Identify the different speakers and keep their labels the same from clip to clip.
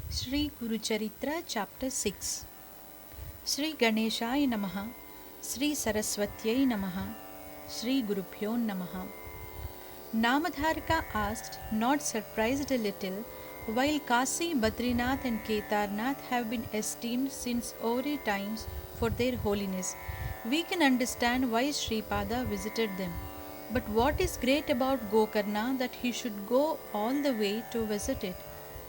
Speaker 1: Sri Guru Charitra, Chapter 6. Sri Ganeshaya Namaha, Sri Saraswatyai Namaha, Sri Gurubhyo Namaha. Namadharika asked, not surprised a little, while Kasi, Badrinath, and Kedarnath have been esteemed since early times for their holiness, we can understand why Sripada visited them. But what is great about Gokarna that he should go all the way to visit it?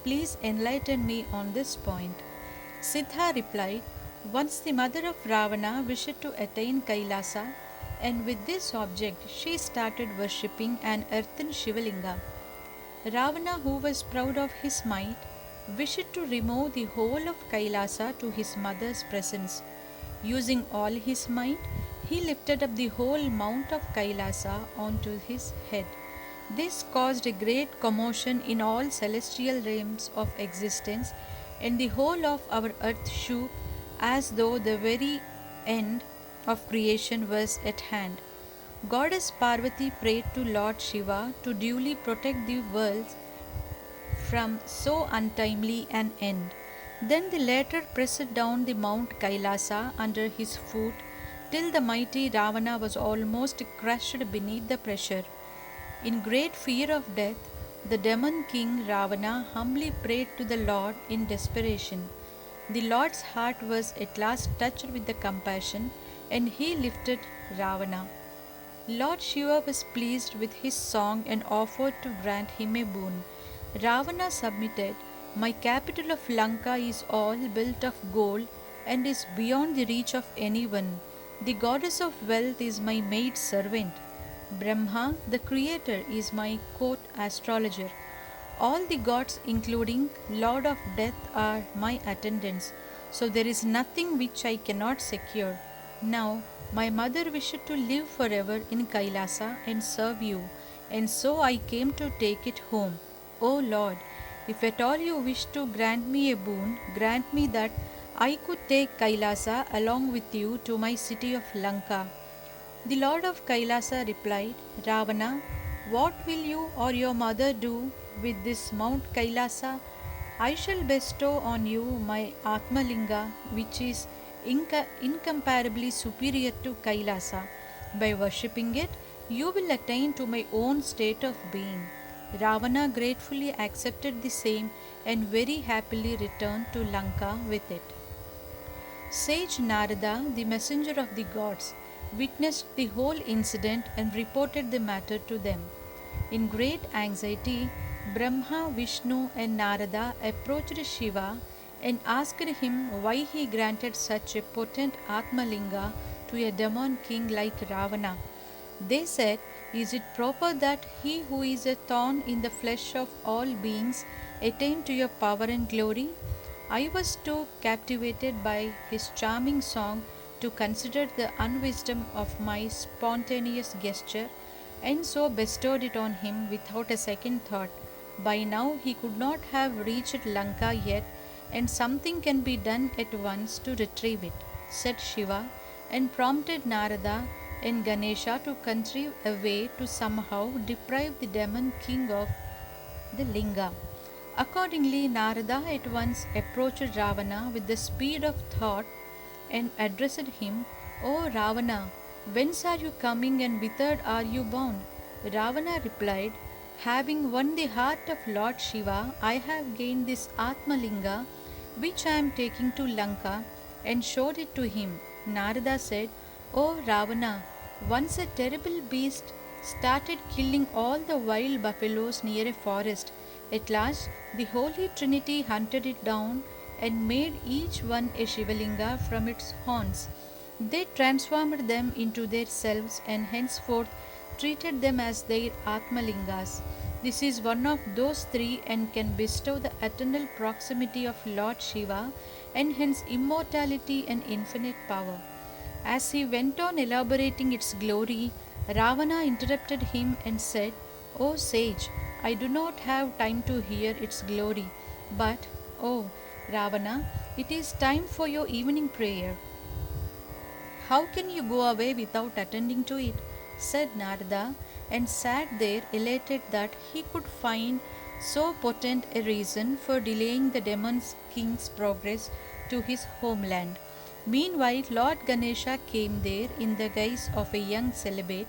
Speaker 1: Please enlighten me on this point. Siddha replied, once the mother of Ravana wished to attain Kailasa, and with this object she started worshipping an earthen Shivalinga. Ravana, who was proud of his might, wished to remove the whole of Kailasa to his mother's presence. Using all his might, he lifted up the whole mount of Kailasa onto his head. This caused a great commotion in all celestial realms of existence, and the whole of our earth shook as though the very end of creation was at hand. Goddess Parvati prayed to Lord Shiva to duly protect the worlds from so untimely an end. Then the latter pressed down the Mount Kailasa under his foot till the mighty Ravana was almost crushed beneath the pressure. In great fear of death, the demon king Ravana humbly prayed to the Lord in desperation. The Lord's heart was at last touched with the compassion, and he lifted Ravana. Lord Shiva was pleased with his song and offered to grant him a boon. Ravana submitted, my capital of Lanka is all built of gold and is beyond the reach of anyone. The goddess of wealth is my maid servant. Brahma, the creator, is my court astrologer. All the gods, including Lord of Death, are my attendants, so there is nothing which I cannot secure. Now, my mother wished to live forever in Kailasa and serve you, and so I came to take it home. O Lord, if at all you wish to grant me a boon, grant me that I could take Kailasa along with you to my city of Lanka. The Lord of Kailasa replied, Ravana, what will you or your mother do with this Mount Kailasa? I shall bestow on you my Atmalinga, which is incomparably superior to Kailasa. By worshipping it, you will attain to my own state of being. Ravana gratefully accepted the same and very happily returned to Lanka with it. Sage Narada, the messenger of the gods, witnessed the whole incident and reported the matter to them. In great anxiety, Brahma, Vishnu, and Narada approached Shiva and asked him why he granted such a potent Atmalinga to a demon king like Ravana. They said, is it proper that he who is a thorn in the flesh of all beings attain to your power and glory? I was too captivated by his charming song to consider the unwisdom of my spontaneous gesture, and so bestowed it on him without a second thought. By now he could not have reached Lanka yet, and something can be done at once to retrieve it, said Shiva, and prompted Narada and Ganesha to conceive a way to somehow deprive the demon king of the linga. Accordingly, Narada at once approached Ravana with the speed of thought and addressed him, O Ravana, whence are you coming and whither are you bound? Ravana replied, having won the heart of Lord Shiva, I have gained this Atmalinga, which I am taking to Lanka, and showed it to him. Narada said, O Ravana, once a terrible beast started killing all the wild buffaloes near a forest. At last, the Holy Trinity hunted it down and made each one a Shivalinga from its horns. They transformed them into their selves and henceforth treated them as their Atmalingas. This is one of those three and can bestow the eternal proximity of Lord Shiva and hence immortality and infinite power. As he went on elaborating its glory, Ravana interrupted him and said, O sage, I do not have time to hear its glory, but, O Ravana, it is time for your evening prayer. How can you go away without attending to it? Said Narada, and sat there elated that he could find so potent a reason for delaying the demon king's progress to his homeland. Meanwhile, Lord Ganesha came there in the guise of a young celibate.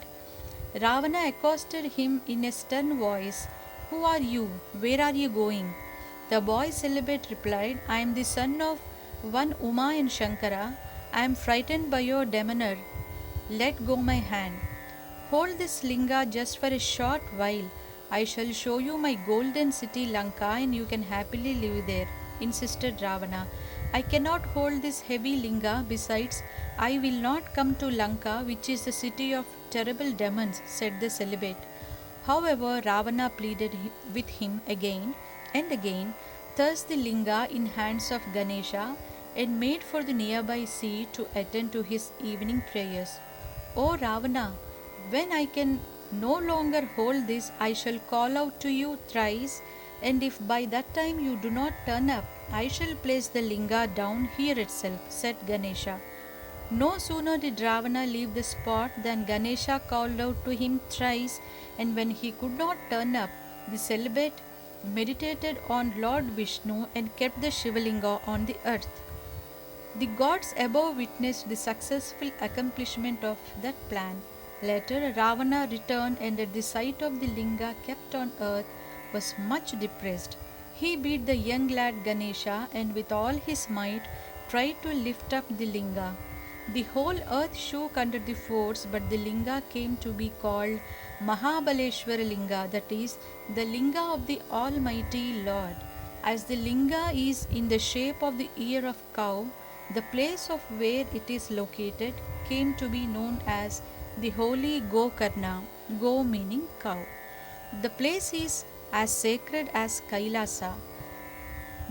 Speaker 1: Ravana accosted him in a stern voice. Who are you? Where are you going? The boy celibate replied, I am the son of one Uma and Shankara. I am frightened by your demeanor. Let go my hand. Hold this linga just for a short while. I shall show you my golden city Lanka and you can happily live there, insisted Ravana. I cannot hold this heavy linga. Besides, I will not come to Lanka, which is the city of terrible demons, said the celibate. However, Ravana pleaded with him again and again, thrust the linga in hands of Ganesha, and made for the nearby sea to attend to his evening prayers. O Ravana, when I can no longer hold this, I shall call out to you thrice, and if by that time you do not turn up, I shall place the linga down here itself, said Ganesha. No sooner did Ravana leave the spot than Ganesha called out to him thrice, and when he could not turn up, the celibate meditated on Lord Vishnu and kept the Shivalinga on the earth. The gods above witnessed the successful accomplishment of that plan. Later, Ravana returned and at the sight of the linga kept on earth was much depressed. He beat the young lad Ganesha and with all his might tried to lift up the linga. The whole earth shook under the force, but the linga came to be called Mahabaleshwara Linga, that is, the linga of the Almighty Lord. As the linga is in the shape of the ear of cow, the place of where it is located came to be known as the holy Gokarna, Go meaning cow. The place is as sacred as Kailasa.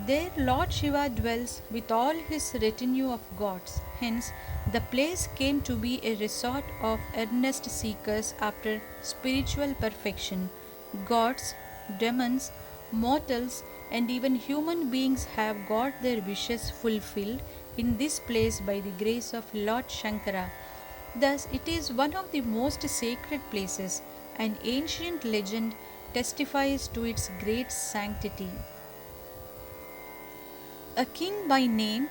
Speaker 1: There Lord Shiva dwells with all his retinue of gods. Hence, the place came to be a resort of earnest seekers after spiritual perfection. Gods, demons, mortals, and even human beings have got their wishes fulfilled in this place by the grace of Lord Shankara. Thus, it is one of the most sacred places. An ancient legend testifies to its great sanctity. A king by name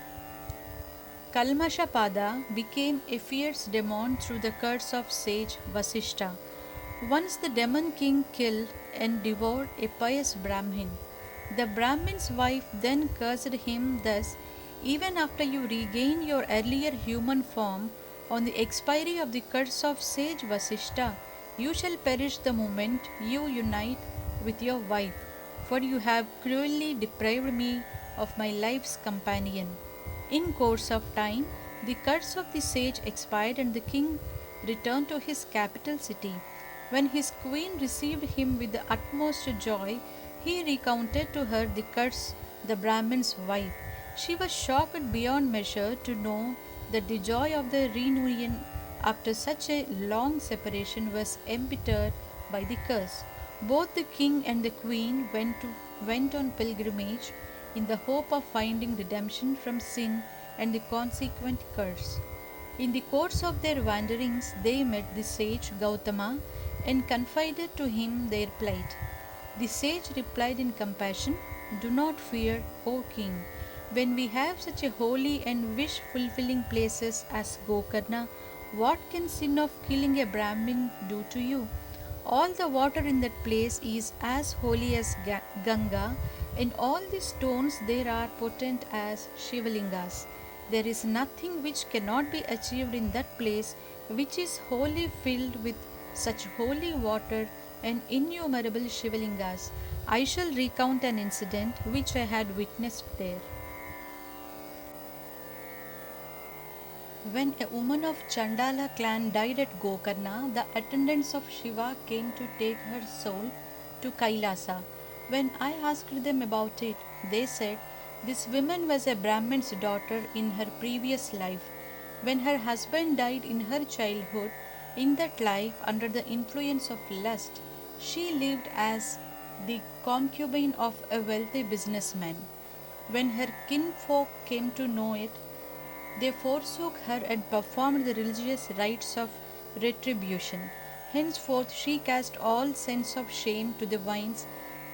Speaker 1: Kalmashapada became a fierce demon through the curse of sage Vasishta. Once the demon king killed and devoured a pious Brahmin. The Brahmin's wife then cursed him thus, even after you regain your earlier human form, on the expiry of the curse of sage Vasishta, you shall perish the moment you unite with your wife, for you have cruelly deprived me of my life's companion. In course of time, the curse of the sage expired and the king returned to his capital city. When his queen received him with the utmost joy, he recounted to her the curse, the Brahmin's wife. She was shocked beyond measure to know that the joy of the reunion after such a long separation was embittered by the curse. Both the king and the queen went on pilgrimage in the hope of finding redemption from sin and the consequent curse. In the course of their wanderings, they met the sage Gautama and confided to him their plight. The sage replied in compassion, Do not fear, O king. When we have such a holy and wish fulfilling places as Gokarna, what can sin of killing a Brahmin do to you? All the water in that place is as holy as Ganga, and all the stones there are potent as Shivalingas. There is nothing which cannot be achieved in that place which is wholly filled with such holy water and innumerable Shivalingas. I shall recount an incident which I had witnessed there. When a woman of Chandala clan died at Gokarna, the attendants of Shiva came to take her soul to Kailasa. When I asked them about it, they said, This woman was a Brahmin's daughter in her previous life. When her husband died in her childhood, in that life, under the influence of lust, she lived as the concubine of a wealthy businessman. When her kinfolk came to know it, they forsook her and performed the religious rites of retribution. Henceforth she cast all sense of shame to the winds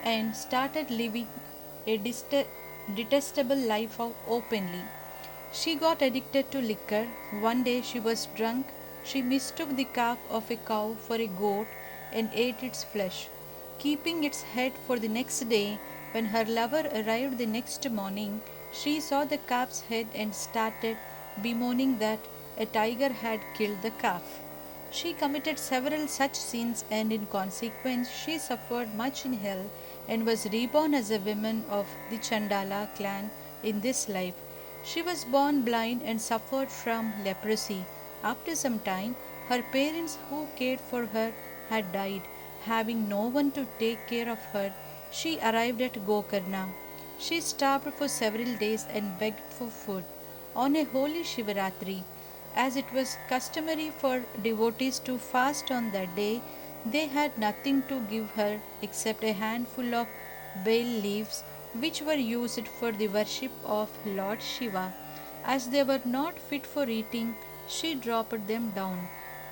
Speaker 1: and started living a detestable life openly. She got addicted to liquor. One day she was drunk. She mistook the calf of a cow for a goat and ate its flesh, keeping its head for the next day. When her lover arrived the next morning, she saw the calf's head and started bemoaning that a tiger had killed the calf. She committed several such sins, and in consequence, she suffered much in hell and was reborn as a woman of the Chandala clan in this life. She was born blind and suffered from leprosy. After some time, her parents who cared for her had died. Having no one to take care of her, she arrived at Gokarna. She starved for several days and begged for food. On a holy Shivaratri, as it was customary for devotees to fast on that day, they had nothing to give her except a handful of bay leaves which were used for the worship of Lord Shiva. As they were not fit for eating, she dropped them down.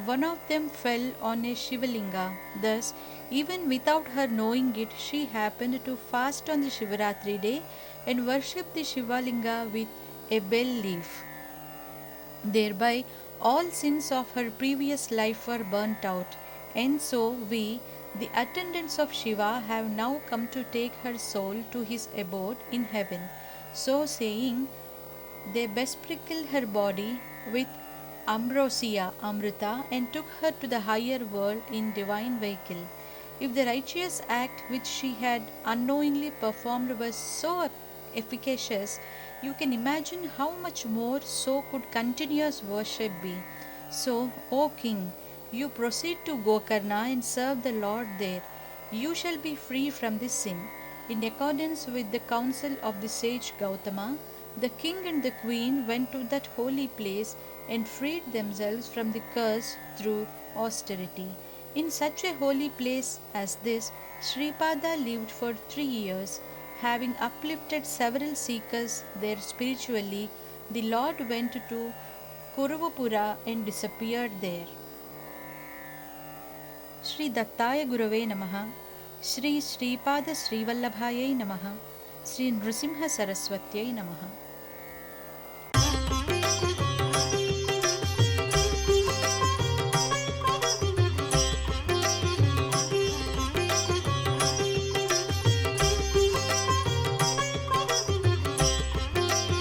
Speaker 1: One of them fell on a Shivalinga. Thus, even without her knowing it, she happened to fast on the Shivaratri day and worship the Shivalinga with a bell leaf. Thereby, all sins of her previous life were burnt out, and so we, the attendants of Shiva, have now come to take her soul to his abode in heaven. So saying, they besprinkled her body with ambrosia, amrita, and took her to the higher world in divine vehicle. If the righteous act which she had unknowingly performed was so efficacious, you can imagine how much more so could continuous worship be. So, O King, you proceed to Gokarna and serve the Lord there. You shall be free from this sin. In accordance with the counsel of the sage Gautama, the king and the queen went to that holy place and freed themselves from the curse through austerity. In such a holy place as this, Sripada lived for 3 years. Having uplifted several seekers there spiritually, the Lord went to Kuruvapura and disappeared there. Sri Dattaya Gurave Namaha, Sri Sripada Srivallabhayai Namaha, Sri Nrsimha Saraswatyai Namaha.